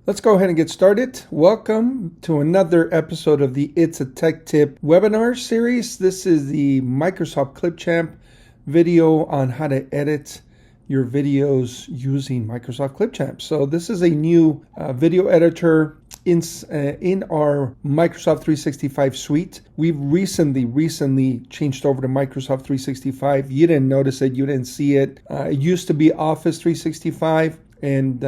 Let's go ahead and get started. Welcome to another episode of the It's a Tech Tip webinar series. This is the Microsoft Clipchamp video on how to edit your videos using Microsoft Clipchamp. So this is a new video editor in our Microsoft 365 suite. We've recently changed over to Microsoft 365. You didn't notice it, you didn't see it. It used to be Office 365. And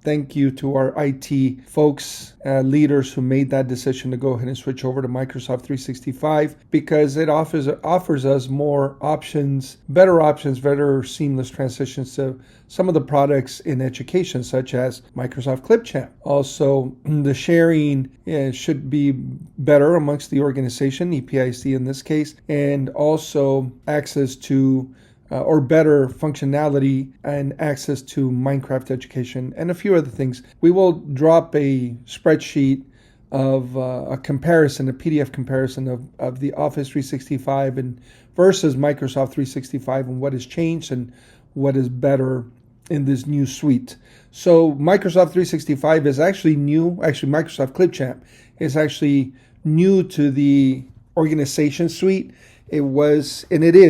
thank you to our IT folks, leaders who made that decision to go ahead and switch over to Microsoft 365 because it offers us more options, better seamless transitions to some of the products in education, such as Microsoft Clipchamp. Also, the sharing should be better amongst the organization, EPISD in this case, and also access to or better functionality and access to Minecraft education and a few other things. We will drop a spreadsheet of a comparison, a PDF comparison of the Office 365 and versus Microsoft 365 and what has changed and what is better in this new suite. So Microsoft 365 is actually new. Actually, Microsoft Clipchamp is actually new to the organization suite. It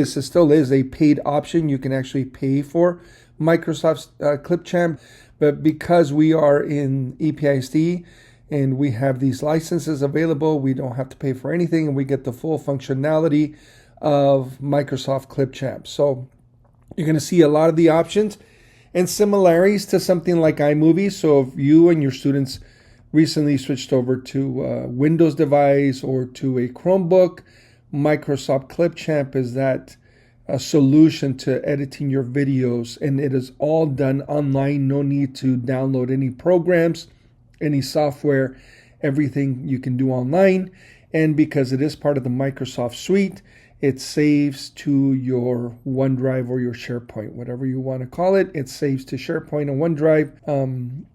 still is a paid option. You can actually pay for Microsoft's Clipchamp, but because we are in EPISD and we have these licenses available, we don't have to pay for anything and we get the full functionality of Microsoft Clipchamp. So you're going to see a lot of the options and similarities to something like iMovie. So if you and your students recently switched over to a Windows device or to a Chromebook, Microsoft Clipchamp is that solution to editing your videos, and it is all done online. No need to download any programs, any software. Everything you can do online. And because it is part of the Microsoft suite, it saves to your OneDrive or your SharePoint, whatever you want to call it. It saves to SharePoint and OneDrive.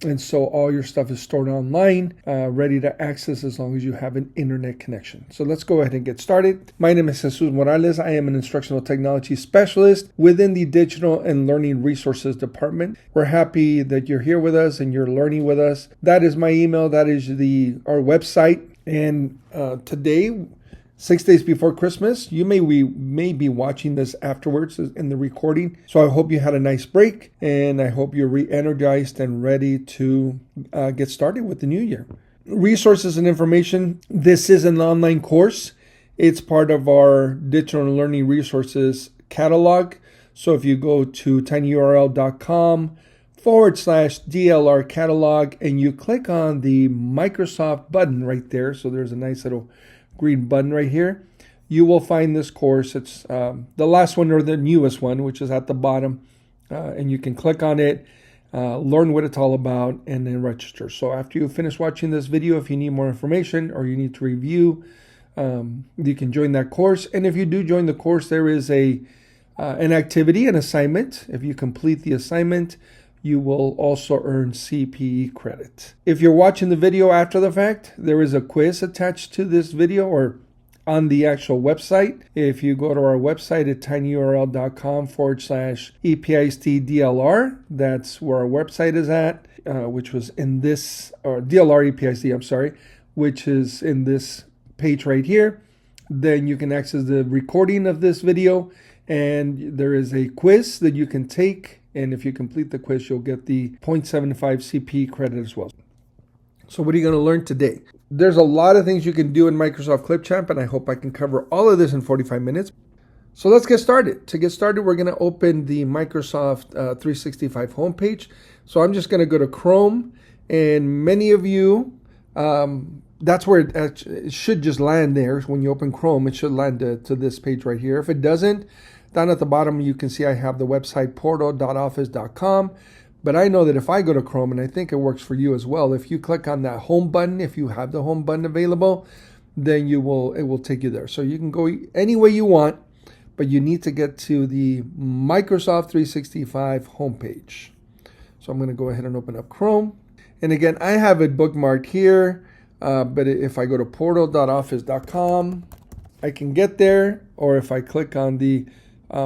And so all your stuff is stored online, ready to access as long as you have an internet connection. So let's go ahead and get started. My name is Jesus Morales. I am an instructional technology specialist within the Digital and Learning Resources Department. We're happy that you're here with us and you're learning with us. That is my email. That is our website. And today, 6 days before Christmas, we may be watching this afterwards in the recording. So I hope you had a nice break and I hope you're re-energized and ready to get started with the new year. Resources and information. This is an online course. It's part of our Digital and Learning Resources catalog. So if you go to tinyurl.com/DLR catalog and you click on the Microsoft button right there. So there's a nice little green button right here. You will find this course. It's the last one or the newest one, which is at the bottom. And you can click on it, learn what it's all about, and then register. So after you finish watching this video, if you need more information or you need to review, you can join that course. And if you do join the course, there is an activity, an assignment. If you complete the assignment, you will also earn CPE credit. If you're watching the video after the fact, there is a quiz attached to this video or on the actual website. If you go to our website at tinyurl.com/EPISD-DLR, that's where our website is at, which was in this, or DLR EPISD, I'm sorry, which is in this page right here. Then you can access the recording of this video and there is a quiz that you can take. And if you complete the quiz, you'll get the 0.75 CP credit as well. So what are you going to learn today? There's a lot of things you can do in Microsoft Clipchamp, and I hope I can cover all of this in 45 minutes. So let's get started. To get started, we're going to open the Microsoft 365 homepage. So I'm just going to go to Chrome, and many of you, that's where it should just land there. When you open Chrome, it should land to this page right here. If it doesn't, down at the bottom, you can see I have the website portal.office.com. But I know that if I go to Chrome, and I think it works for you as well, if you click on that home button, if you have the home button available, then it will take you there. So you can go any way you want, but you need to get to the Microsoft 365 homepage. So I'm going to go ahead and open up Chrome. And again, I have it bookmarked here, but if I go to portal.office.com, I can get there. Or if I click on the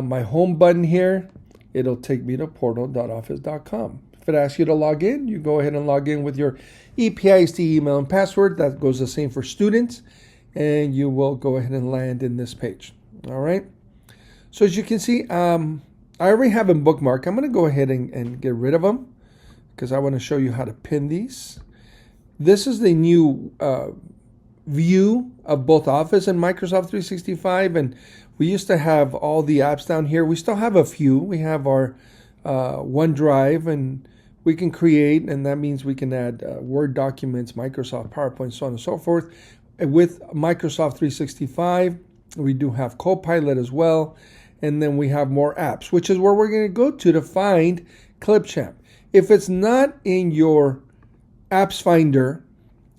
my home button here, it'll take me to portal.office.com. If it asks you to log in, you go ahead and log in with your EPISD email and password. That goes the same for students, and you will go ahead and land in this page. All right. So as you can see, I already have them bookmarked. I'm going to go ahead and get rid of them because I want to show you how to pin these. This is the new view of both Office and Microsoft 365, and we used to have all the apps down here. We still have a few. We have our OneDrive, and we can create, and that means we can add Word documents, Microsoft PowerPoint, so on and so forth. And with Microsoft 365, we do have Copilot as well, and then we have more apps, which is where we're going to go to find Clipchamp. If it's not in your Apps Finder,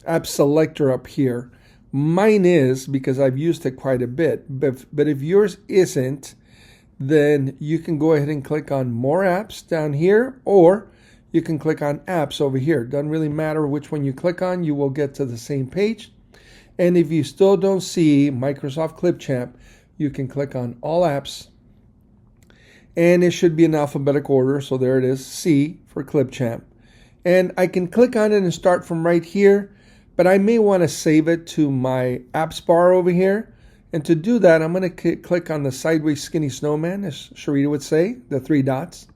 App Selector up here, mine is because I've used it quite a bit. But if yours isn't, then you can go ahead and click on More Apps down here, or you can click on Apps over here. Doesn't really matter which one you click on, you will get to the same page. And if you still don't see Microsoft Clipchamp, you can click on All Apps, and it should be in alphabetical order. So there it is, C for Clipchamp. And I can click on it and start from right here, but I may want to save it to my apps bar over here. And to do that, I'm going to click on the sideways skinny snowman, as Sharita would say, the 3 dots.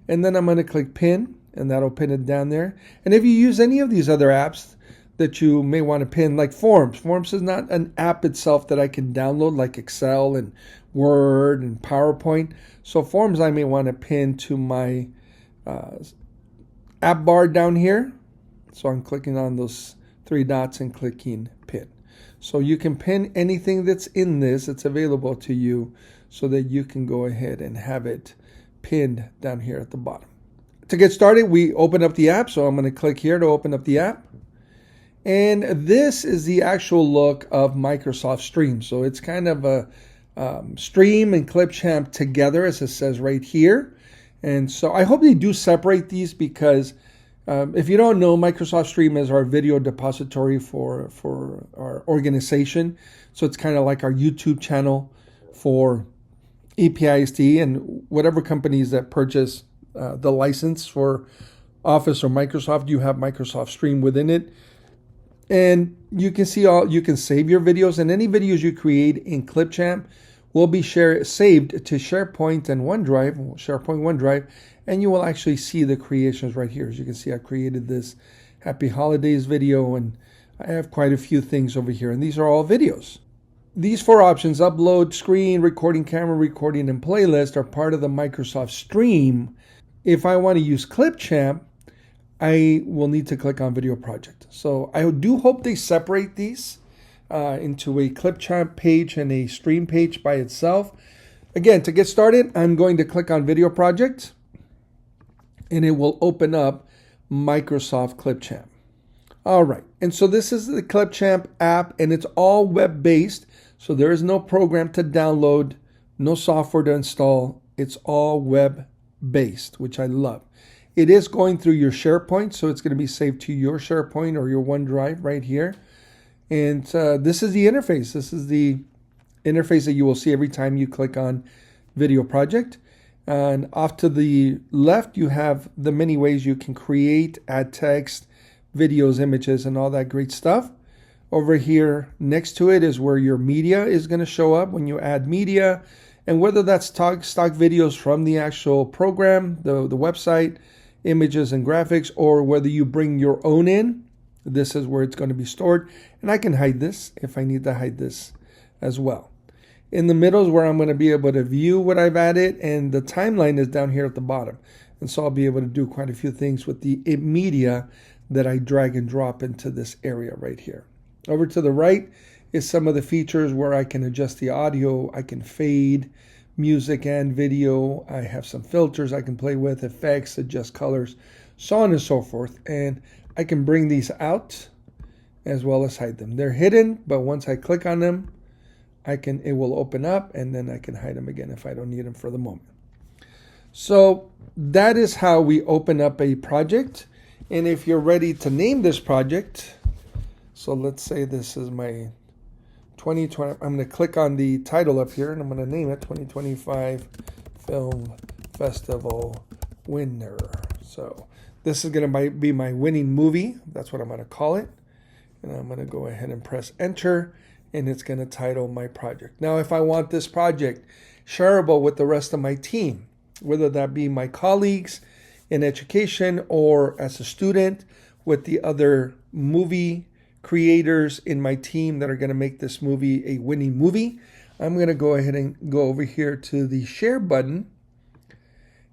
And then I'm going to click pin, and that'll pin it down there. And if you use any of these other apps that you may want to pin, like Forms. Forms is not an app itself that I can download like Excel and Word and PowerPoint. So Forms I may want to pin to my app bar down here. So I'm clicking on those 3 dots and clicking pin. So you can pin anything that's in this. It's available to you so that you can go ahead and have it pinned down here at the bottom. To get started, we open up the app. So I'm going to click here to open up the app. And this is the actual look of Microsoft Stream. So it's kind of a Stream and Clipchamp together, as it says right here. And so I hope they do separate these because if you don't know, Microsoft Stream is our video depository for our organization. So it's kind of like our YouTube channel for EPISD and whatever companies that purchase the license for Office or Microsoft, you have Microsoft Stream within it. And you can see you can save your videos, and any videos you create in Clipchamp will be saved to SharePoint and OneDrive, and you will actually see the creations right here. As you can see, I created this Happy Holidays video, and I have quite a few things over here, and these are all videos. These 4 options, upload, screen, recording, camera, recording, and playlist, are part of the Microsoft Stream. If I want to use Clipchamp, I will need to click on Video Project. So I do hope they separate these into a Clipchamp page and a Stream page by itself. Again, to get started, I'm going to click on Video Project, and it will open up Microsoft Clipchamp. All right, and so this is the Clipchamp app, and it's all web-based, so there is no program to download, no software to install. It's all web-based, which I love. It is going through your SharePoint, so it's going to be saved to your SharePoint or your OneDrive right here. And this is the interface. This is the interface that you will see every time you click on Video Project. And off to the left, you have the many ways you can create, add text, videos, images, and all that great stuff. Over here next to it is where your media is going to show up when you add media. And whether that's stock videos from the actual program, the website, images and graphics, or whether you bring your own in, this is where it's going to be stored. And I can hide this if I need to hide this as well. In the middle is where I'm going to be able to view what I've added, and the timeline is down here at the bottom. And so I'll be able to do quite a few things with the media that I drag and drop into this area right here. Over to the right is some of the features where I can adjust the audio, I can fade music and video. I have some filters I can play with, effects, adjust colors, so on and so forth. And I can bring these out as well as hide them. They're hidden, but once I click on them, it will open up, and then I can hide them again if I don't need them for the moment. So that is how we open up a project. And if you're ready to name this project, so let's say this is my 2020, I'm going to click on the title up here, and I'm going to name it 2025 Film Festival Winners. So this is going to be my winning movie. That's what I'm going to call it. And I'm going to go ahead and press enter, and it's going to title my project. Now, if I want this project shareable with the rest of my team, whether that be my colleagues in education or as a student with the other movie creators in my team that are going to make this movie a winning movie, I'm going to go ahead and go over here to the share button,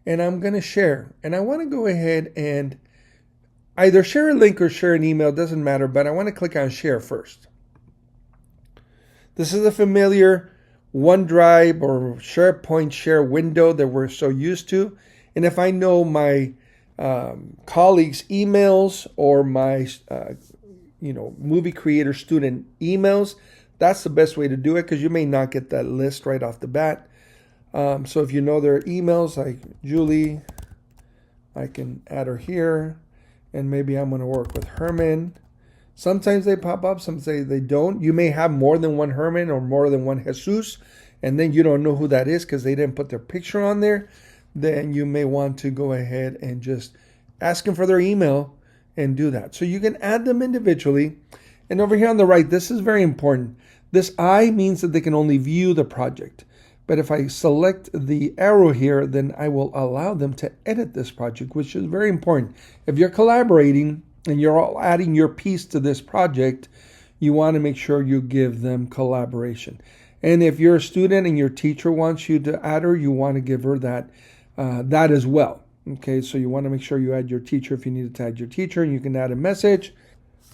and I'm going to share. And I want to go ahead and either share a link or share an email, doesn't matter, but I want to click on share first. This is a familiar OneDrive or SharePoint share window that we're so used to. And if I know my colleagues' emails or my movie creator student emails, that's the best way to do it, because you may not get that list right off the bat. So if you know their emails, like Julie, I can add her here, and maybe I'm going to work with Herman. Sometimes they pop up, sometimes they don't. You may have more than one Herman or more than one Jesus, and then you don't know who that is because they didn't put their picture on there. Then you may want to go ahead and just ask them for their email and do that. So you can add them individually. And over here on the right, this is very important. This I means that they can only view the project. But if I select the arrow here, then I will allow them to edit this project, which is very important. If you're collaborating and you're all adding your piece to this project, you want to make sure you give them collaboration. And if you're a student and your teacher wants you to add her, you want to give her that as well. Okay, so you want to make sure you add your teacher if you need to add your teacher, and you can add a message.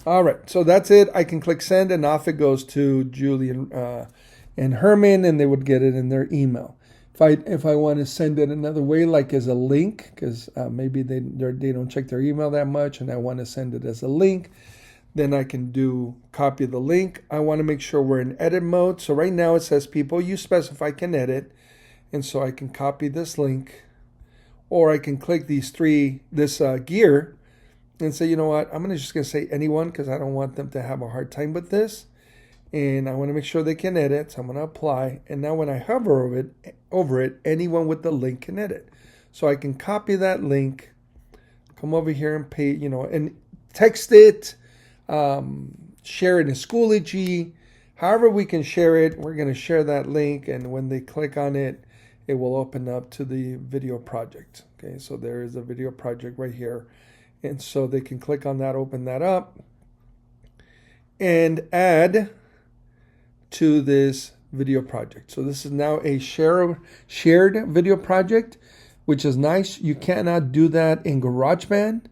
All right, so that's it. I can click send, and off it goes to Julie and Herman, and they would get it in their email. If I want to send it another way, like as a link, because maybe they don't check their email that much, and I want to send it as a link, then I can do copy the link. I want to make sure we're in edit mode. So right now it says people you specify can edit, and so I can copy this link, or I can click this gear and say, you know what, I'm just going to say anyone, because I don't want them to have a hard time with this. And I want to make sure they can edit, so I'm going to apply. And now when I hover over it, anyone with the link can edit. So I can copy that link, come over here and paste, and text it, share it in Schoology. However we can share it, we're going to share that link. And when they click on it, it will open up to the video project. Okay, so there is a video project right here. And so they can click on that, open that up, and add to this video project. So this is now a shared video project, which is nice. You cannot do that in GarageBand,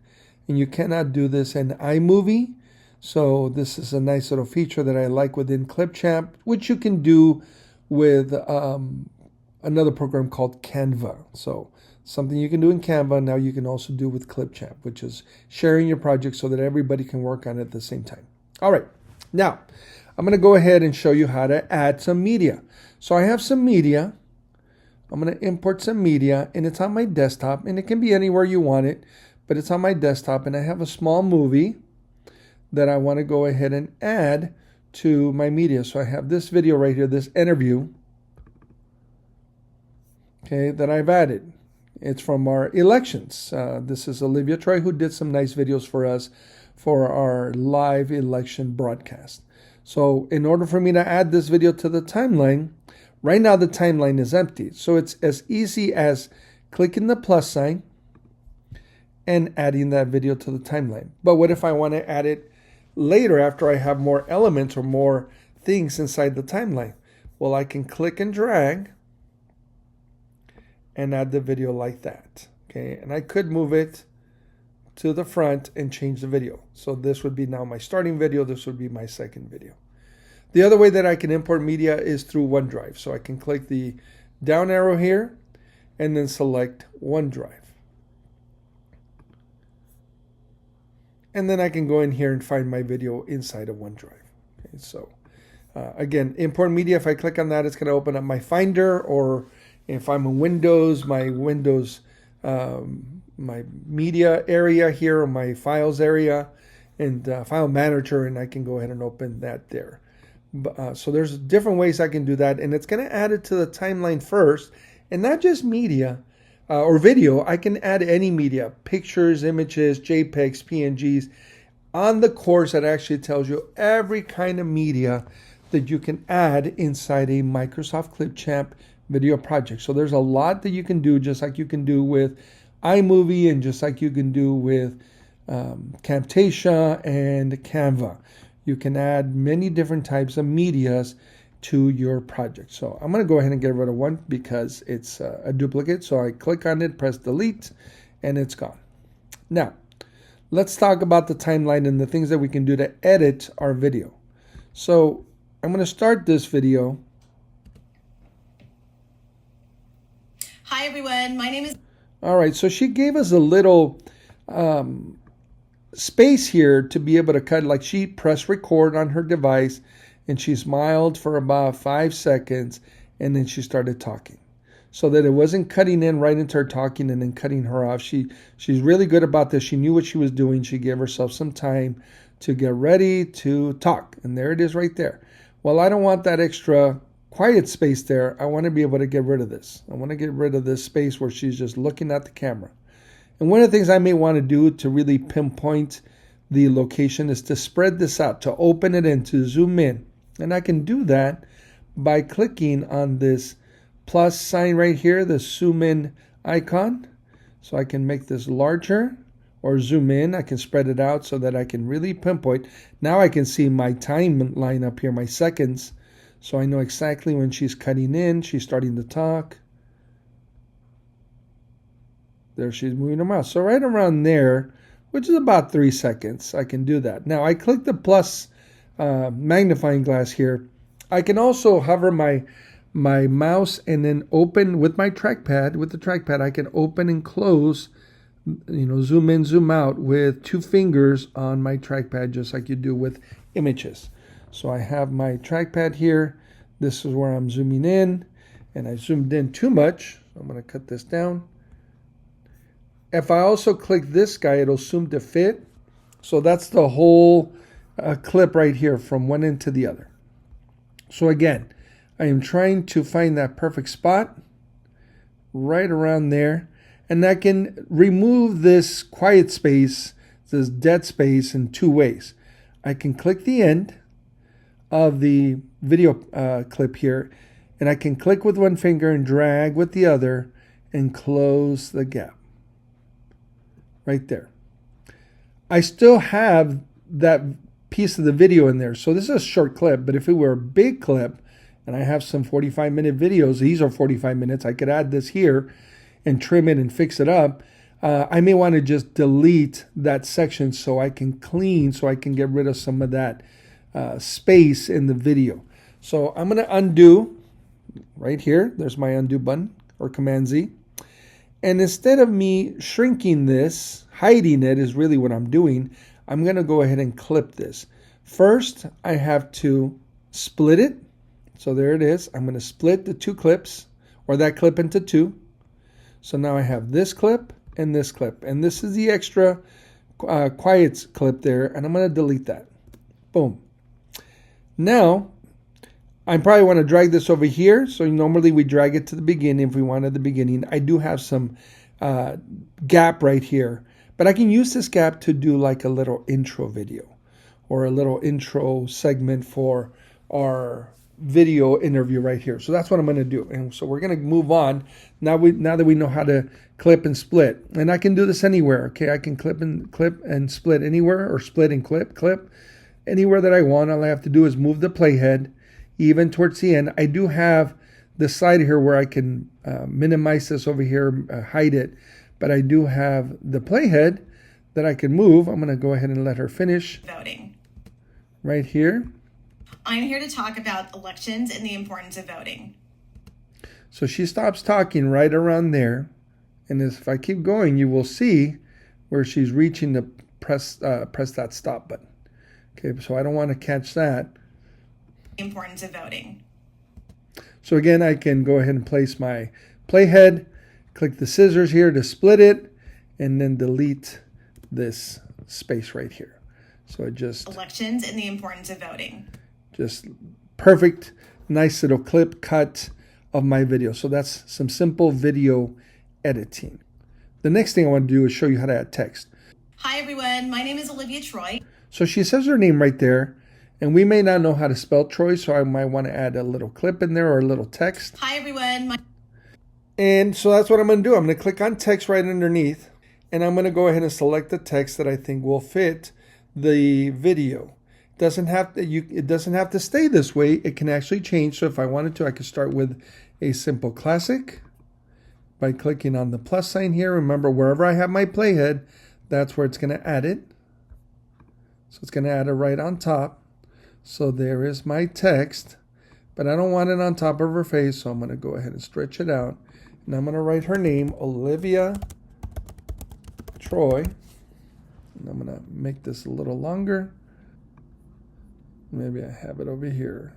and you cannot do this in iMovie. So this is a nice little feature that I like within Clipchamp, which you can do with another program called Canva. So something you can do in Canva, now you can also do with Clipchamp, which is sharing your project so that everybody can work on it at the same time. All right, now I'm going to go ahead and show you how to add some media. So I have some media. I'm going to import some media, and it's on my desktop, and it can be anywhere you want it, but it's on my desktop, and I have a small movie that I want to go ahead and add to my media. So I have this video right here, this interview, okay, that I've added. It's from our elections. This is Olivia Troy, who did some nice videos for us for our live election broadcast. So in order for me to add this video to the timeline, right now the timeline is empty. So it's as easy as clicking the plus sign and adding that video to the timeline. But what if I want to add it later after I have more elements or more things inside the timeline? Well, I can click and drag and add the video like that. Okay, and I could move it to the front and change the video. So this would be now my starting video. This would be my second video. The other way that I can import media is through OneDrive. So I can click the down arrow here and then select OneDrive. And then I can go in here and find my video inside of OneDrive. Okay, so again, import media, if I click on that, it's going to open up my Finder, or if I'm in Windows, my media area here, or my files area, and file manager, and I can go ahead and open that there. So there's different ways I can do that, and it's going to add it to the timeline first, and not just media. or video, I can add any media, pictures, images, JPEGs, PNGs. On the course, it actually tells you every kind of media that you can add inside a Microsoft Clipchamp video project. So there's a lot that you can do, just like you can do with iMovie and just like you can do with Camtasia and Canva. You can add many different types of medias to your project. So I'm going to go ahead and get rid of one because it's a duplicate. So I click on it, press delete, and it's gone. Now, let's talk about the timeline and the things that we can do to edit our video. So I'm going to start this video. Hi everyone, my name is... All right, so she gave us a little space here to be able to cut, like she pressed record on her device and she smiled for about 5 seconds and then she started talking. So that it wasn't cutting in right into her talking and then cutting her off. She's really good about this. She knew what she was doing. She gave herself some time to get ready to talk. And there it is right there. Well, I don't want that extra quiet space there. I want to be able to get rid of this. I want to get rid of this space where she's just looking at the camera. And one of the things I may want to do to really pinpoint the location is to spread this out, to open it and to zoom in. And I can do that by clicking on this plus sign right here, the zoom in icon. So I can make this larger or zoom in. I can spread it out so that I can really pinpoint. Now I can see my timeline up here, my seconds. So I know exactly when she's cutting in, she's starting to talk. There she's moving her mouth. So right around there, which is about 3 seconds, I can do that. Now I click the plus magnifying glass here. I can also hover my mouse and then open with my trackpad. With the trackpad, I can open and close, zoom in, zoom out with 2 fingers on my trackpad, just like you do with images. So I have my trackpad here. This is where I'm zooming in, and I zoomed in too much. I'm going to cut this down. If I also click this guy, it'll zoom to fit. So that's the whole clip right here from one end to the other. So again, I am trying to find that perfect spot right around there. And I can remove this quiet space, this dead space, in 2 ways. I can click the end of the video clip here, and I can click with one finger and drag with the other and close the gap right there. I still have that piece of the video in there. So this is a short clip, but if it were a big clip and I have some 45-minute videos, these are 45 minutes, I could add this here and trim it and fix it up. I may want to just delete that section so I can clean, so I can get rid of some of that space in the video. So I'm going to undo right here. There's my undo button, or Command Z. And instead of me shrinking this, hiding it is really what I'm doing, I'm going to go ahead and clip this. First, I have to split it. So there it is. I'm going to split the 2 clips, or that clip, into 2. So now I have this clip and this clip. And this is the extra quiet clip there. And I'm going to delete that. Boom. Now, I probably want to drag this over here. So normally we drag it to the beginning if we want at the beginning. I do have some gap right here. But I can use this gap to do like a little intro video or a little intro segment for our video interview right here. So that's what I'm going to do. And so we're going to move on now that we know how to clip and split. And I can do this anywhere. Okay, I can clip and split anywhere, or split and clip anywhere that I want. All I have to do is move the playhead even towards the end. I do have the side here where I can minimize this over here, hide it. But I do have the playhead that I can move. I'm going to go ahead and let her finish. Voting. Right here. I'm here to talk about elections and the importance of voting. So she stops talking right around there. And if I keep going, you will see where she's reaching to press that stop button. Okay, so I don't want to catch that. The importance of voting. So again, I can go ahead and place my playhead, click the scissors here to split it, and then delete this space right here. So it just... Elections and the importance of voting. Just perfect, nice little clip cut of my video. So that's some simple video editing. The next thing I want to do is show you how to add text. Hi everyone, my name is Olivia Troy. So she says her name right there, and we may not know how to spell Troy, so I might want to add a little clip in there or a little text. Hi everyone. And so that's what I'm going to do. I'm going to click on text right underneath, and I'm going to go ahead and select the text that I think will fit the video. It doesn't have to stay this way. It can actually change. So if I wanted to, I could start with a simple classic by clicking on the plus sign here. Remember, wherever I have my playhead, that's where it's going to add it. So it's going to add it right on top. So there is my text, but I don't want it on top of her face, so I'm going to go ahead and stretch it out. And I'm going to write her name, Olivia Troy. And I'm going to make this a little longer. Maybe I have it over here.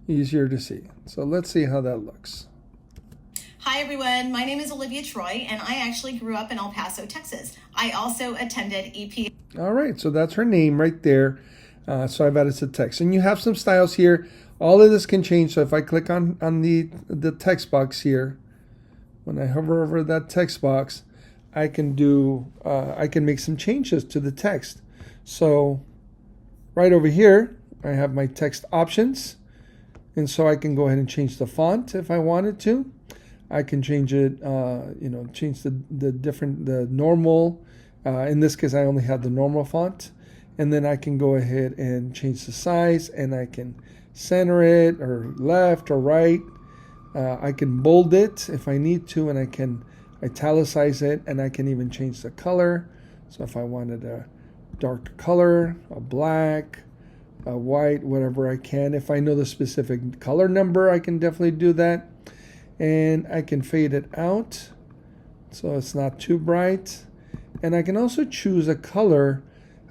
Easier to see. So let's see how that looks. Hi everyone, my name is Olivia Troy, and I actually grew up in El Paso, Texas. I also attended EP. All right, so that's her name right there. So I've added some text. And you have some styles here. All of this can change. So if I click on the text box here, when I hover over that text box, I can make some changes to the text. So right over here, I have my text options. And so I can go ahead and change the font if I wanted to. I can change it, change the normal. In this case, I only have the normal font. And then I can go ahead and change the size, and I can center it or left or right. I can bold it if I need to, and I can italicize it, and I can even change the color. So if I wanted a dark color, a black, a white, whatever I can. If I know the specific color number, I can definitely do that. And I can fade it out so it's not too bright. And I can also choose a color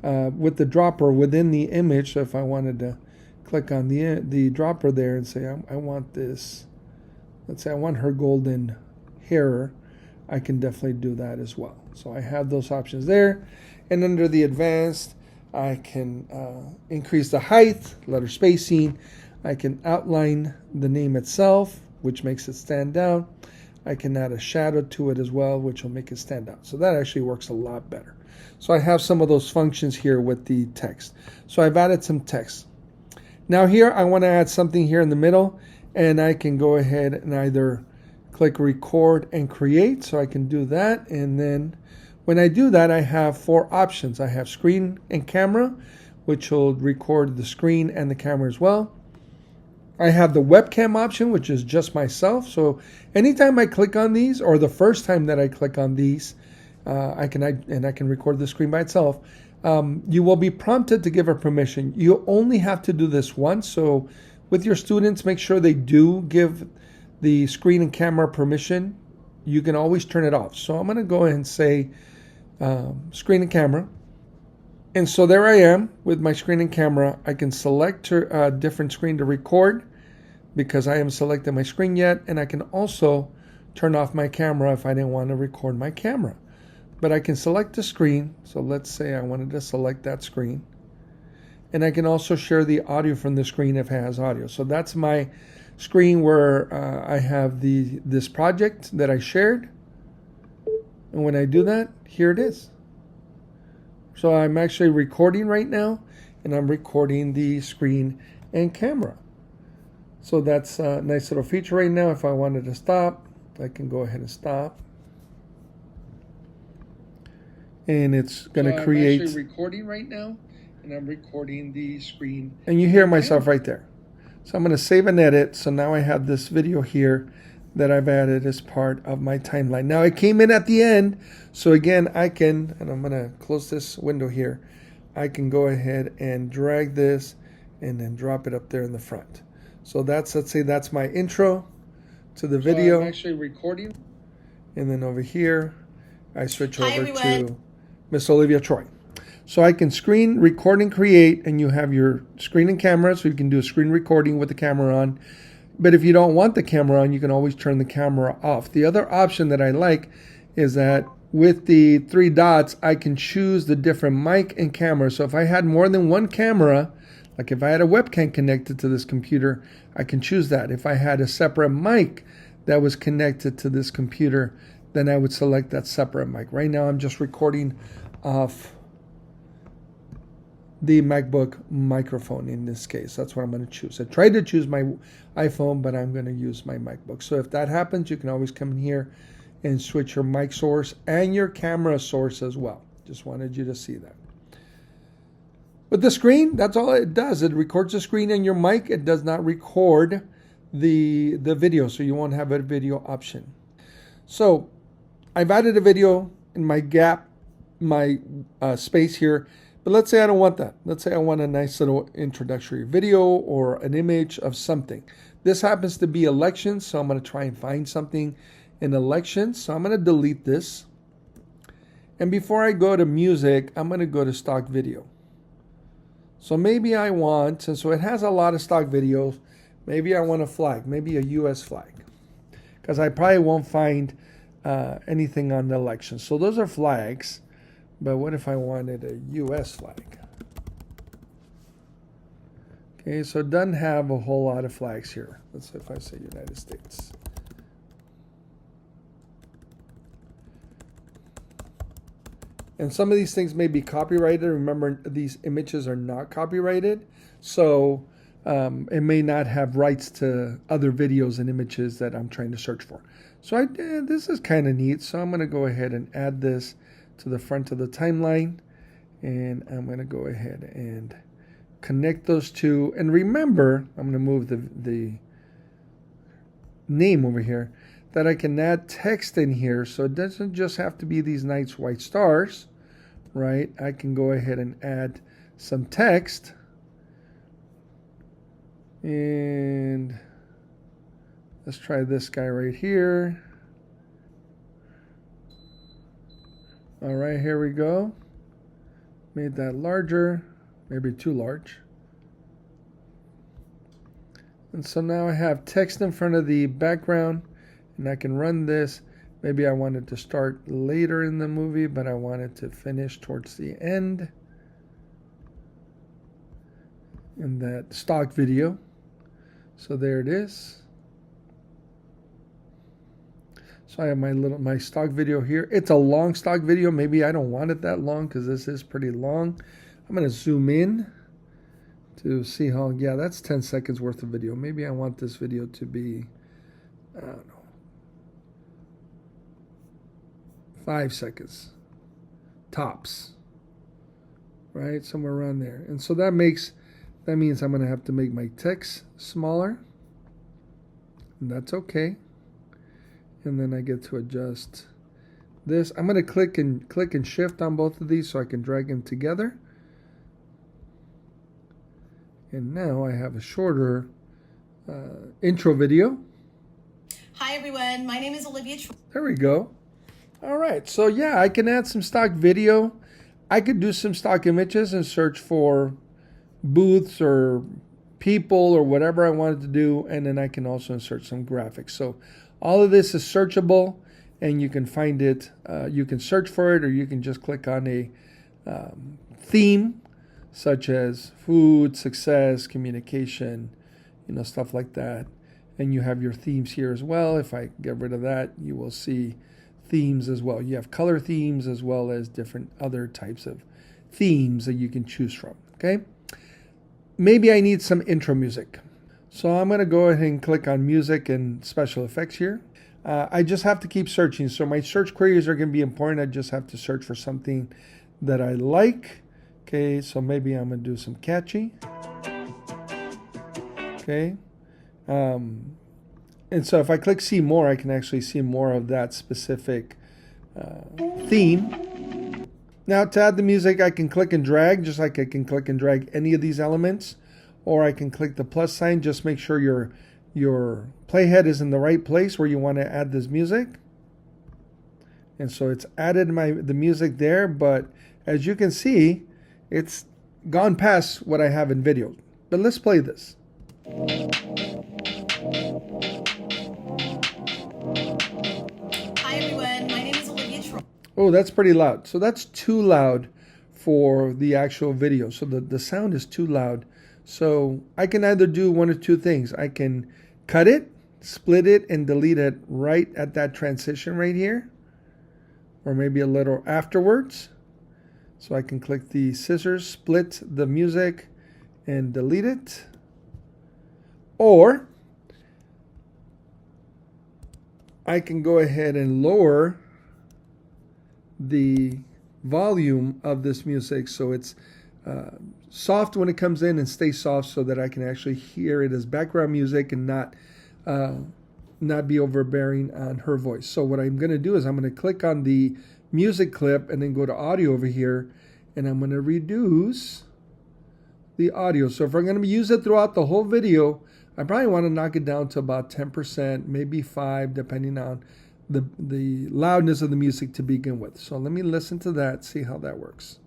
with the dropper within the image. So if I wanted to click on the dropper there and say I want this, let's say I want her golden hair, I can definitely do that as well. So I have those options there. And under the advanced, I can increase the height, letter spacing. I can outline the name itself, which makes it stand out. I can add a shadow to it as well, which will make it stand out. So that actually works a lot better. So I have some of those functions here with the text. So I've added some text. Now here, I want to add something here in the middle, and I can go ahead and either click record and create. So I can do that. And then when I do that, I have 4 options. I have screen and camera, which will record the screen and the camera as well. I have the webcam option, which is just myself. So anytime I click on these, or the first time that I click on these, I can record the screen by itself. You will be prompted to give a permission. You only have to do this once. So with your students, make sure they do give the screen and camera permission. You can always turn it off. So I'm going to go ahead and say screen and camera. And so there I am with my screen and camera. I can select a different screen to record because I haven't selected my screen yet. And I can also turn off my camera if I didn't want to record my camera. But I can select the screen. So let's say I wanted to select that screen. And I can also share the audio from the screen if it has audio. So that's my screen where I have this project that I shared. And when I do that, here it is. So I'm actually recording right now, and I'm recording the screen and camera. So that's a nice little feature right now. If I wanted to stop, I can go ahead and stop. And it's going to create. I'm actually recording right now, and I'm recording the screen. And you hear myself right there. So I'm going to save and edit. So now I have this video here that I've added as part of my timeline. Now it came in at the end. So again, I can, and I'm going to close this window here. I can go ahead and drag this and then drop it up there in the front. So let's say that's my intro to the video. I'm actually recording. And then over here, I switch over to Miss Olivia Troy. So I can screen, record, and create, and you have your screen and camera, so you can do a screen recording with the camera on. But if you don't want the camera on, you can always turn the camera off. The other option that I like is that with the 3 dots, I can choose the different mic and camera. So if I had more than one camera, like if I had a webcam connected to this computer, I can choose that. If I had a separate mic that was connected to this computer, then I would select that separate mic. Right now I'm just recording off the MacBook microphone in this case. That's what I'm going to choose. I tried to choose my iPhone, but I'm going to use my MacBook. So if that happens, you can always come in here and switch your mic source and your camera source as well. Just wanted you to see that. With the screen, that's all it does. It records the screen and your mic. It does not record the video, so you won't have a video option. So I've added a video in my gap, my space here. But let's say I don't want that. Let's say I want a nice little introductory video or an image of something. This happens to be elections, so I'm going to try and find something in elections. So I'm going to delete this. And before I go to music, I'm going to go to stock video. So maybe I want, and so it has a lot of stock videos, maybe I want a flag, maybe a US flag. Because I probably won't find anything on the election. So those are flags. But what if I wanted a US flag? Okay, so it doesn't have a whole lot of flags here. Let's see if I say United States. And some of these things may be copyrighted. Remember, these images are not copyrighted. So it may not have rights to other videos and images that I'm trying to search for. So this is kind of neat. So I'm going to go ahead and add this to the front of the timeline, and I'm going to go ahead and connect those two. And remember, I'm going to move the name over here, that I can add text in here, so it doesn't just have to be these nice white stars, right? I can go ahead and add some text, and let's try this guy right here. All right, here we go. Made that larger, maybe too large. And so now I have text in front of the background, and I can run this. Maybe I wanted to start later in the movie, but I wanted to finish towards the end in that stock video. So there it is. So I have my stock video here. It's a long stock video. Maybe I don't want it that long because this is pretty long. I'm going to zoom in to see how, yeah, that's 10 seconds worth of video. Maybe I want this video to be, I don't know, 5 seconds tops, right? Somewhere around there. And so that means I'm going to have to make my text smaller. And that's okay. And then I get to adjust this. I'm going to click and shift on both of these so I can drag them together. And now I have a shorter intro video. Hi everyone, my name is Olivia Troy. There we go. All right, so yeah, I can add some stock video. I could do some stock images and search for booths or people or whatever I wanted to do, and then I can also insert some graphics. So all of this is searchable, and you can find it. You can search for it, or you can just click on a theme, such as food, success, communication, stuff like that. And you have your themes here as well. If I get rid of that, you will see themes as well. You have color themes as well as different other types of themes that you can choose from. Okay. Maybe I need some intro music. So I'm going to go ahead and click on music and special effects here. I just have to keep searching. So my search queries are going to be important. I just have to search for something that I like. Okay, so maybe I'm going to do some catchy. Okay. And so if I click see more, I can actually see more of that specific theme. Now to add the music, I can click and drag, just like I can click and drag any of these elements. Or I can click the plus sign. Just make sure your playhead is in the right place where you want to add this music. And so it's added the music there, but as you can see, it's gone past what I have in video. But let's play this. Hi everyone, my name is Olivia Troy. Oh, that's pretty loud. So that's too loud for the actual video. So the sound is too loud. So I can either do one or two things. I can cut it, split it, and delete it right at that transition right here. or maybe a little afterwards. So I can click the scissors, split the music, and delete it. Or I can go ahead and lower the volume of this music so it's soft when it comes in and stay soft so that I can actually hear it as background music and not be overbearing on her voice. So what I'm going to do is I'm going to click on the music clip and then go to audio over here, and I'm going to reduce the audio. So if I'm going to use it throughout the whole video, I probably want to knock it down to about 10%, maybe 5%, depending on the loudness of the music to begin with. So let me listen to that, see how that works.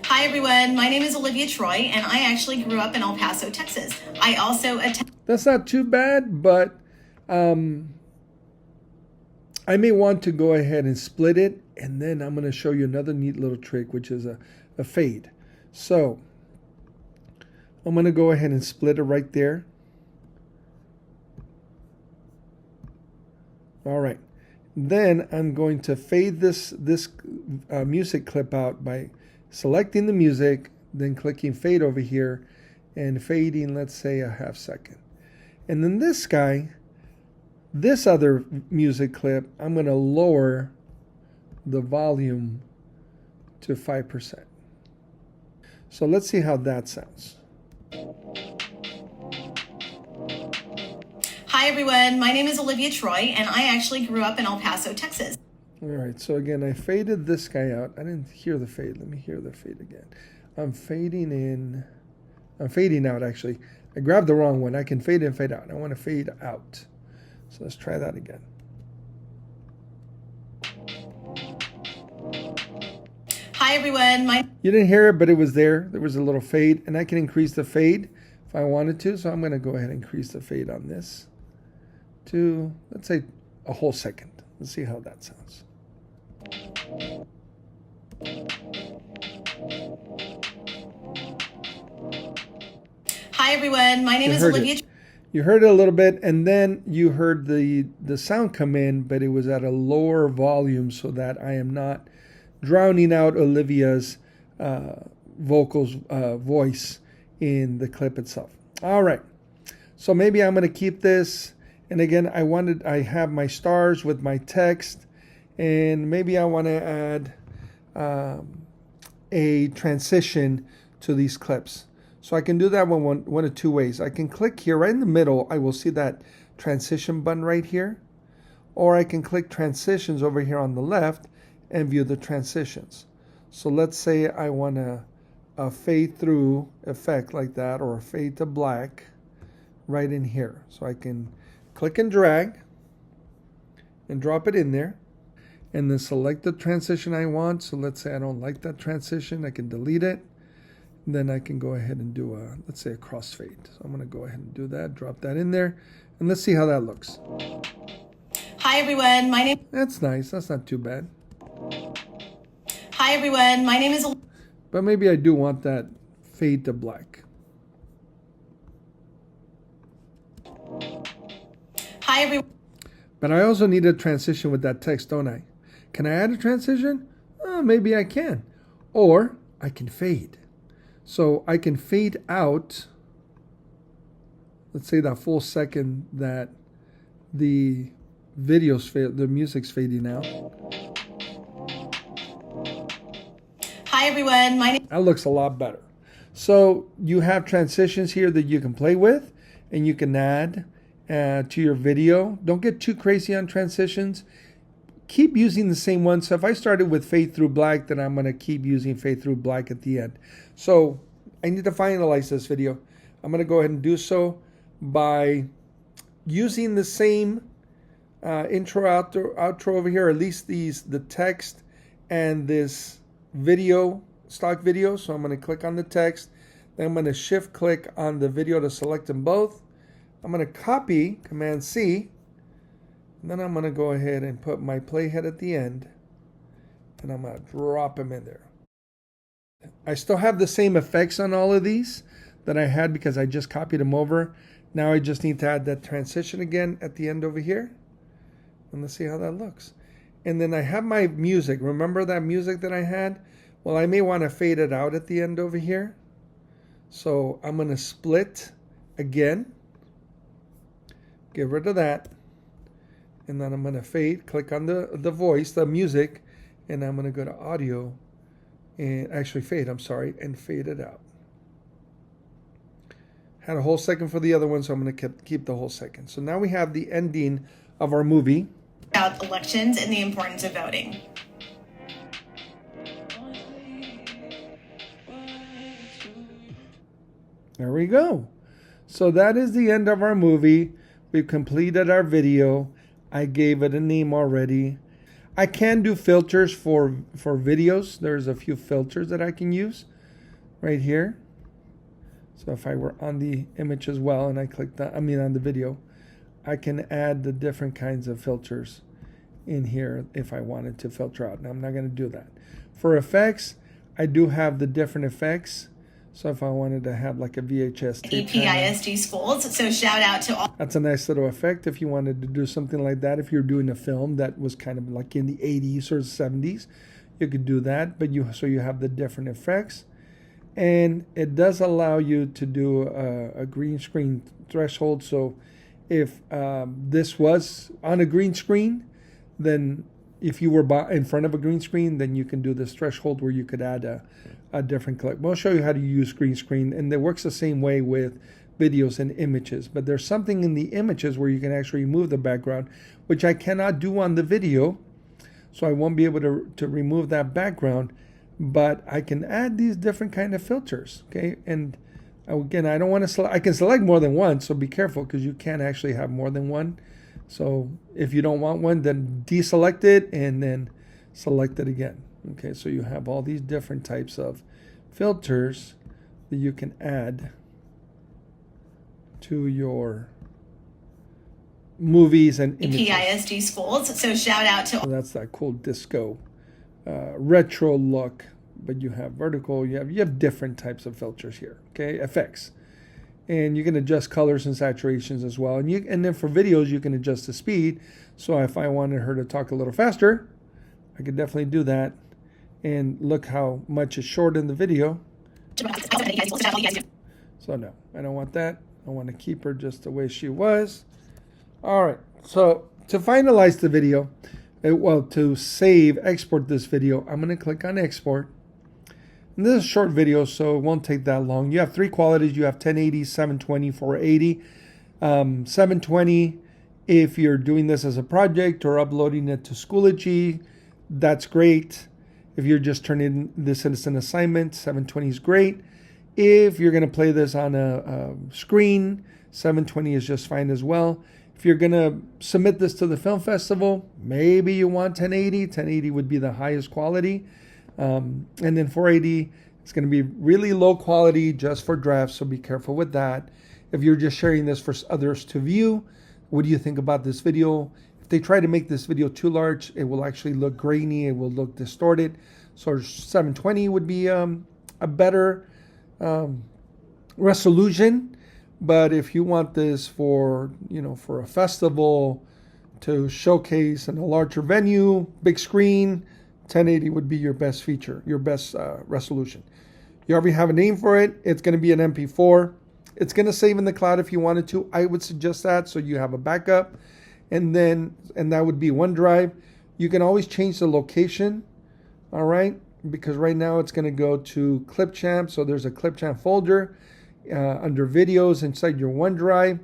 Hi everyone, my name is Olivia Troy, and I actually grew up in El Paso, Texas. I also That's not too bad, but I may want to go ahead and split it, and then I'm going to show you another neat little trick, which is a fade. So I'm going to go ahead and split it right there. All right. Then I'm going to fade this music clip out by selecting the music, then clicking fade over here and fading, let's say, a half second. And then this guy, this other music clip, I'm going to lower the volume to 5%. So let's see how that sounds. Hi everyone, my name is Olivia Troy, and I actually grew up in El Paso, Texas. All right, so again, I faded this guy out. I didn't hear the fade. Let me hear the fade again. I'm fading in. I'm fading out, actually. I grabbed the wrong one. I can fade in, fade out. I want to fade out. So let's try that again. Hi everyone, You didn't hear it, but it was there. There was a little fade, and I can increase the fade if I wanted to. So I'm going to go ahead and increase the fade on this to, let's say, a whole second. Let's see how that sounds. Hi everyone, my name is Olivia. You heard it a little bit, and then you heard the sound come in, but it was at a lower volume so that I am not drowning out Olivia's voice in the clip itself. All right, so maybe I'm going to keep this. And again, I have my stars with my text, and maybe I want to add a transition to these clips. So I can do that one of two ways. I can click here right in the middle. I will see that transition button right here. Or I can click transitions over here on the left and view the transitions. So let's say I want a fade through effect like that, or a fade to black right in here. So I can click and drag and drop it in there, and then select the transition I want. So let's say I don't like that transition, I can delete it. Then I can go ahead and do let's say a crossfade. So I'm going to go ahead and do that, drop that in there, and let's see how that looks. Hi everyone, my name. That's nice. That's not too bad. Hi everyone, my name is. But maybe I do want that fade to black. Hi everyone. But I also need a transition with that text, don't I? Can I add a transition? Maybe I can. Or I can fade. So I can fade out, let's say that full second that the the music's fading out. Hi everyone, my name. That looks a lot better. So you have transitions here that you can play with, and you can add to your video. Don't get too crazy on transitions. Keep using the same one. So if I started with fade through black, then I'm going to keep using fade through black at the end. So I need to finalize this video. I'm going to go ahead and do so by using the same intro, outro over here, or at least the text and this video, stock video. So I'm going to click on the text. Then I'm going to shift click on the video to select them both. I'm going to copy, Command C, and then I'm going to go ahead and put my playhead at the end, and I'm going to drop them in there. I still have the same effects on all of these that I had because I just copied them over. Now I just need to add that transition again at the end over here. And let's see how that looks. And then I have my music. Remember that music that I had? Well, I may want to fade it out at the end over here. So I'm going to split again. Get rid of that. And then I'm going to fade. Click on the voice, the music. And I'm going to go to audio. And actually fade, I'm sorry. And fade it out. Had a whole second for the other one, so I'm going to keep the whole second. So now we have the ending of our movie. About elections and the importance of voting. There we go. So that is the end of our movie. We've completed our video. I gave it a name already. I can do filters for videos. There's a few filters that I can use right here. So if I were on the image as well and I clicked on the video, I can add the different kinds of filters in here if I wanted to filter out. Now I'm not going to do that. For effects, I do have the different effects. So if I wanted to have like a VHS tape EPISD schools, so shout out to all. That's a nice little effect if you wanted to do something like that. If you're doing a film that was kind of like in the 80s or 70s, you could do that. But you have the different effects. And it does allow you to do a green screen threshold. So if this was on a green screen, then if you were in front of a green screen, then you can do this threshold where you could add a different clip. We'll show you how to use green screen, and it works the same way with videos and images. But there's something in the images where you can actually remove the background, which I cannot do on the video. So I won't be able to remove that background. But I can add these different kind of filters, okay? And again, I don't want to select. I can select more than one, so be careful because you can actually have more than one. So if you don't want one, then deselect it and then select it again. Okay, so you have all these different types of filters that you can add to your movies and images. EPISD schools, so shout out to. So that's that cool disco. Retro look, but you have vertical, you have different types of filters here, okay? Effects. And you can adjust colors and saturations as well. And then for videos, you can adjust the speed. So if I wanted her to talk a little faster, I could definitely do that. And look how much is short in the video. So no, I don't want that. I want to keep her just the way she was. All right, so to finalize the video, to export this video, I'm going to click on export. And this is a short video, so it won't take that long. You have three qualities. You have 1080, 720, 480. 720, if you're doing this as a project or uploading it to Schoology, that's great. If you're just turning this as an assignment, 720 is great. If you're going to play this on a screen, 720 is just fine as well. If you're going to submit this to the film festival, maybe you want 1080. 1080 would be the highest quality. And then 480, it's going to be really low quality just for drafts, so be careful with that. If you're just sharing this for others to view, what do you think about this video? If they try to make this video too large, it will actually look grainy, it will look distorted. So 720 would be a better resolution. But if you want this for a festival to showcase in a larger venue, big screen, 1080 would be your best feature, your best resolution. You already have a name for it. It's going to be an MP4. It's going to save in the cloud if you wanted to. I would suggest that so you have a backup. And that would be OneDrive. You can always change the location, all right? Because right now it's going to go to Clipchamp. So there's a Clipchamp folder under videos inside your OneDrive.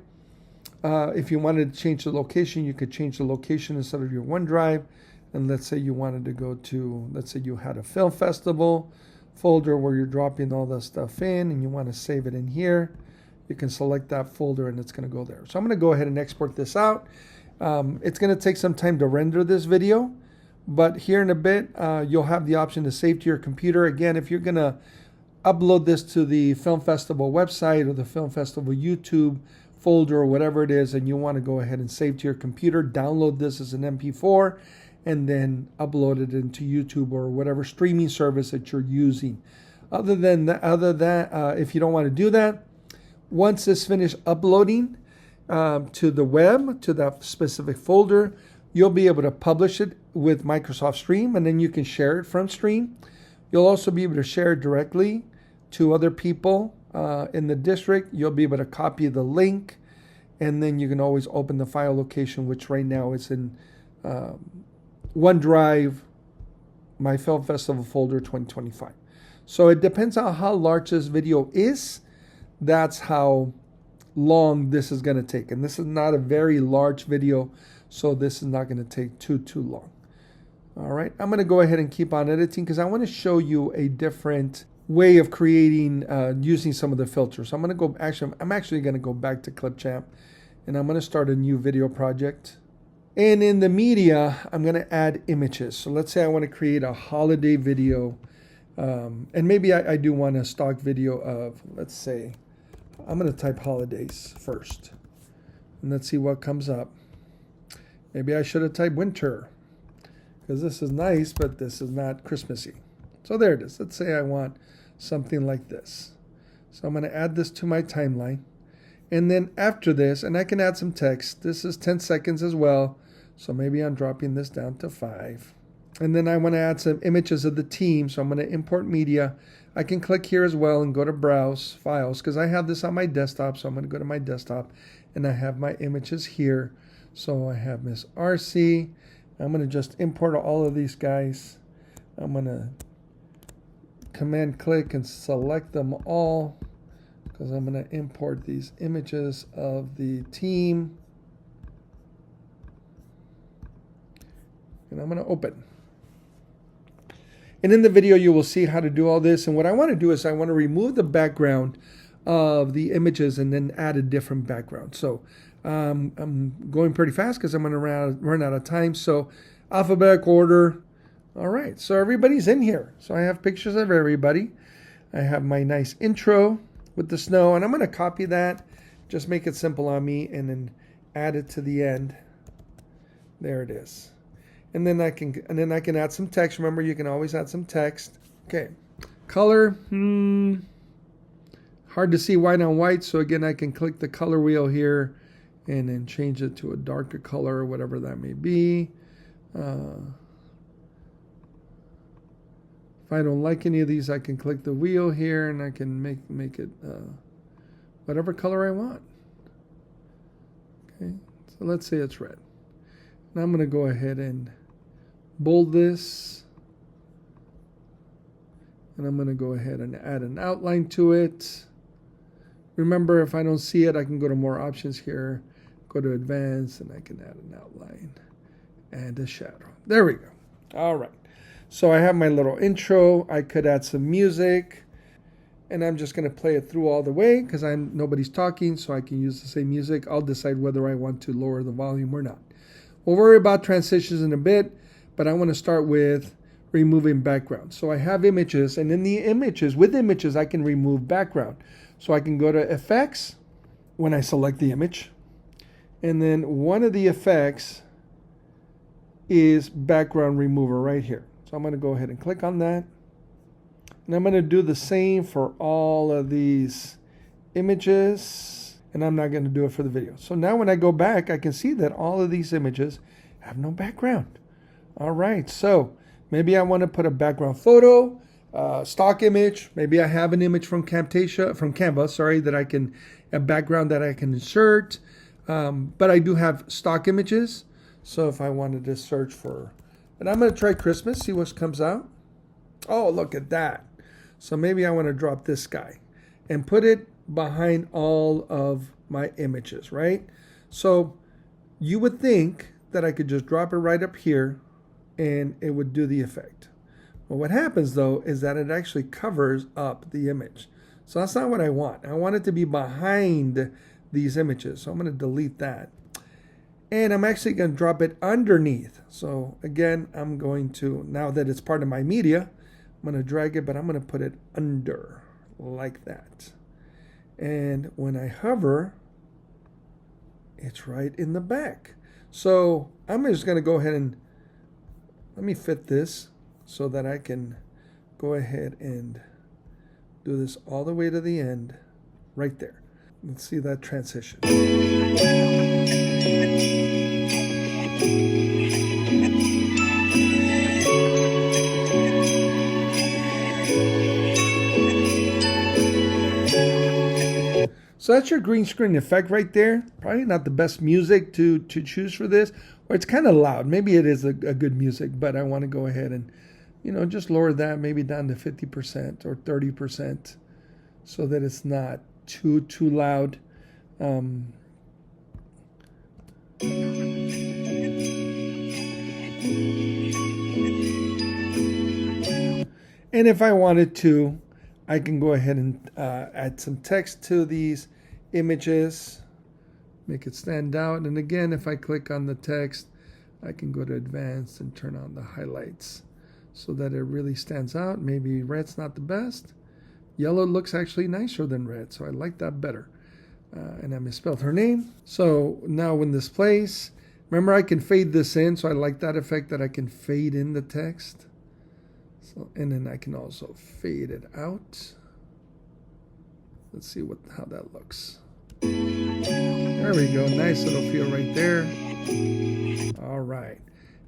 If you wanted to change the location, you could change the location instead of your OneDrive. And let's say you wanted to go to, let's say you had a film festival folder where you're dropping all the stuff in and you want to save it in here. You can select that folder and it's going to go there. So I'm going to go ahead and export this out. It's going to take some time to render this video, but here in a bit, you'll have the option to save to your computer. Again, if you're going to upload this to the film festival website or the film festival YouTube folder or whatever it is, and you want to go ahead and save to your computer, download this as an MP4 and then upload it into YouTube or whatever streaming service that you're using. Other than that, if you don't want to do that, once it's finished uploading, to the web, to that specific folder, you'll be able to publish it with Microsoft Stream, and then you can share it from Stream. You'll also be able to share it directly to other people in the district. You'll be able to copy the link, and then you can always open the file location, which right now is in OneDrive, My Film Festival folder 2025. So it depends on how large this video is. That's how long this is going to take. And this is not a very large video, so this is not going to take too long. All right, I'm going to go ahead and keep on editing because I want to show you a different way of creating using some of the filters. So I'm actually going to go back to Clipchamp, and I'm going to start a new video project. And in the media, I'm going to add images. So let's say I want to create a holiday video, and maybe I do want a stock video of, let's say, I'm going to type holidays first, and let's see what comes up. Maybe I should have typed winter, because this is nice, but this is not Christmassy. So there it is. Let's say I want something like this. So I'm going to add this to my timeline. And then after this, and I can add some text. This is 10 seconds as well. So maybe I'm dropping this down to 5. And then I want to add some images of the team. So I'm going to import media. I can click here as well and go to Browse Files, because I have this on my desktop. So I'm going to go to my desktop, and I have my images here. So I have Miss RC. I'm going to just import all of these guys. I'm going to command click and select them all, because I'm going to import these images of the team. And I'm going to open. And in the video, you will see how to do all this. And what I want to do is I want to remove the background of the images and then add a different background. So I'm going pretty fast because I'm going to run out of time. So alphabetical order. All right, so everybody's in here. So I have pictures of everybody. I have my nice intro with the snow, and I'm going to copy that, just make it simple on me, and then add it to the end. There it is. And then I can add some text. Remember, you can always add some text. Okay, color. Hard to see white on white, so again, I can click the color wheel here and then change it to a darker color or whatever that may be. If I don't like any of these, I can click the wheel here and I can make it whatever color I want. Okay, so let's say it's red. Now I'm going to go ahead and bold this. And I'm going to go ahead and add an outline to it. Remember, if I don't see it, I can go to more options here, go to advanced, and I can add an outline and a shadow. There we go. All right. So I have my little intro. I could add some music, and I'm just going to play it through all the way because nobody's talking, so I can use the same music. I'll decide whether I want to lower the volume or not. We'll worry about transitions in a bit, but I want to start with removing background. So I have images, and in the images, with images, I can remove background. So I can go to Effects when I select the image, and then one of the effects is background remover right here. So I'm going to go ahead and click on that. And I'm going to do the same for all of these images. And I'm not going to do it for the video. So now when I go back, I can see that all of these images have no background. All right. So maybe I want to put a background photo, stock image. Maybe I have an image from Canva, that I can, a background that I can insert. But I do have stock images. So if I wanted to search for, and I'm going to try Christmas, see what comes out. Oh, look at that. So maybe I want to drop this guy and put it behind all of my images, right? So you would think that I could just drop it right up here and it would do the effect. Well, what happens though is that it actually covers up the image. So that's not what I want. I want it to be behind these images. So I'm going to delete that. And I'm actually going to drop it underneath. So again, I'm going to, now that it's part of my media, I'm going to drag it, but I'm going to put it under like that. And when I hover, it's right in the back. So I'm just going to go ahead and let me fit this so that I can go ahead and do this all the way to the end right there. Let's see that transition. So that's your green screen effect right there. Probably not the best music to choose for this, or it's kind of loud. Maybe it is a good music, but I want to go ahead and, just lower that maybe down to 50% or 30% so that it's not too loud. And if I wanted to, I can go ahead and add some text to these images, make it stand out. And again, if I click on the text, I can go to advanced and turn on the highlights so that it really stands out. Maybe red's not the best. Yellow looks actually nicer than red, so I like that better. And I misspelled her name. So now when this plays, remember I can fade this in, so I like that effect that I can fade in the text. So, and then I can also fade it out. Let's see how that looks. There we go, nice little feel right there. All right,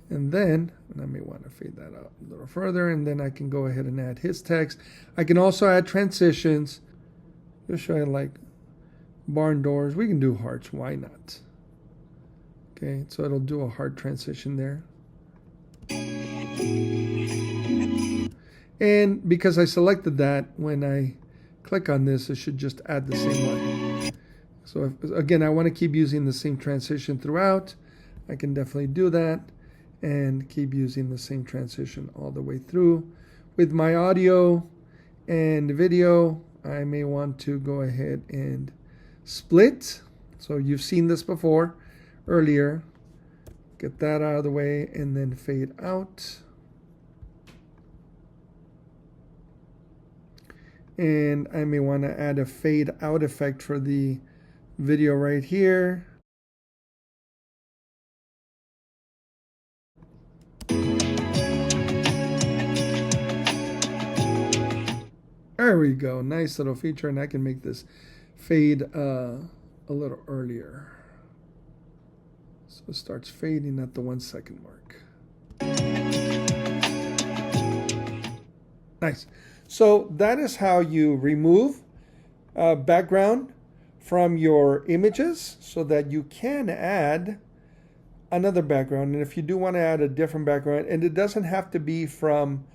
and then I may want to fade that out a little further, and then I can go ahead and add his text. I can also add transitions. Just show you like barn doors. We can do hearts, why not? Okay, so it'll do a heart transition there. And because I selected that, when I click on this, it should just add the same one. So again, I want to keep using the same transition throughout. I can definitely do that and keep using the same transition all the way through. With my audio and video, I may want to go ahead and split. So you've seen this before earlier. Get that out of the way and then fade out. And I may want to add a fade out effect for the video right here. There we go, nice little feature, and I can make this fade a little earlier. So it starts fading at the 1 second mark. Nice. So that is how you remove background from your images so that you can add another background. And if you do want to add a different background, and it doesn't have to be from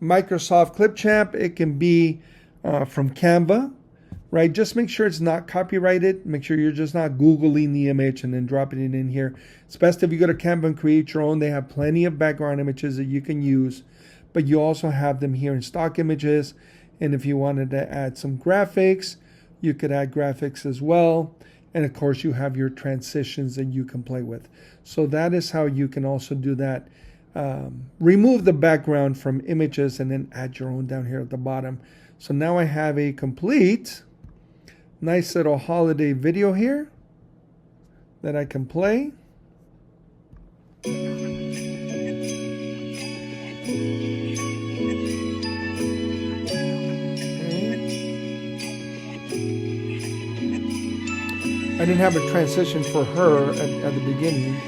Microsoft Clipchamp, it can be from Canva, right? Just make sure it's not copyrighted. Make sure you're just not Googling the image and then dropping it in here. It's best if you go to Canva and create your own. They have plenty of background images that you can use, but you also have them here in stock images. And if you wanted to add some graphics, you could add graphics as well. And of course, you have your transitions that you can play with. So that is how you can also do that. Remove the background from images and then add your own down here at the bottom. So now I have a complete nice little holiday video here that I can play. I didn't have a transition for her at the beginning,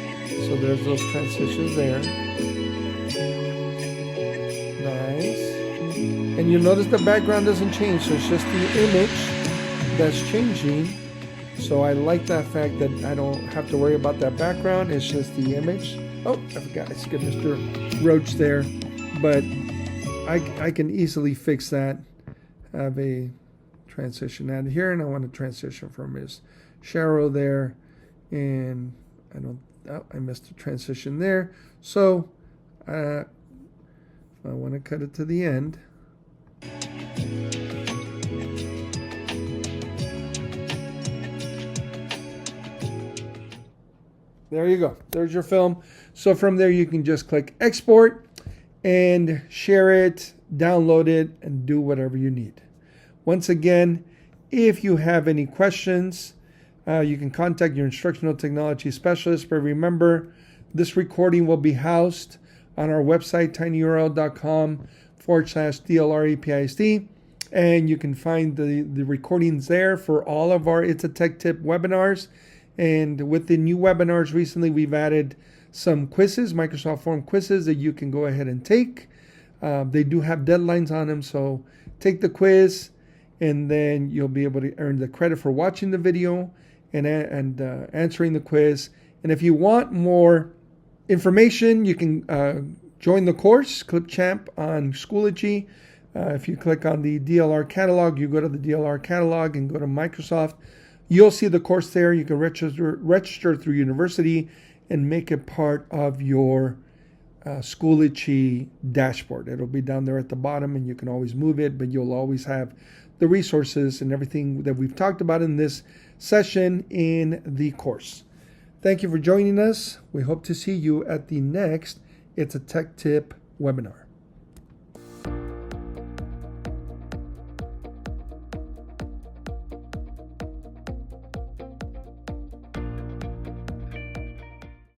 so there's those transitions there. Nice. And you notice the background doesn't change, so it's just the image that's changing. So I like that fact that I don't have to worry about that background, it's just the image. Oh, I forgot, I skipped Mr. Roach there, but I can easily fix that. Have a transition added here, and I want to transition from Miss Cheryl there, and I missed a transition there. So I want to cut it to the end. There you go. There's your film. So from there you can just click export and share it, download it, and do whatever you need. Once again, if you have any questions, you can contact your instructional technology specialist. But remember, this recording will be housed on our website, tinyurl.com/DLR EPISD. And you can find the recordings there for all of our It's a Tech Tip webinars. And with the new webinars recently, we've added some quizzes, Microsoft Form quizzes that you can go ahead and take. They do have deadlines on them, so take the quiz, and then you'll be able to earn the credit for watching the video and answering the quiz. And if you want more information, you can join the course, Clipchamp on Schoology. If you click on the DLR catalog, you go to the DLR catalog and go to Microsoft. You'll see the course there. You can register through university and make it part of your Schoology dashboard. It'll be down there at the bottom, and you can always move it, but you'll always have the resources and everything that we've talked about in this session in the course. Thank you for joining us. We hope to see you at the next It's a Tech Tip webinar.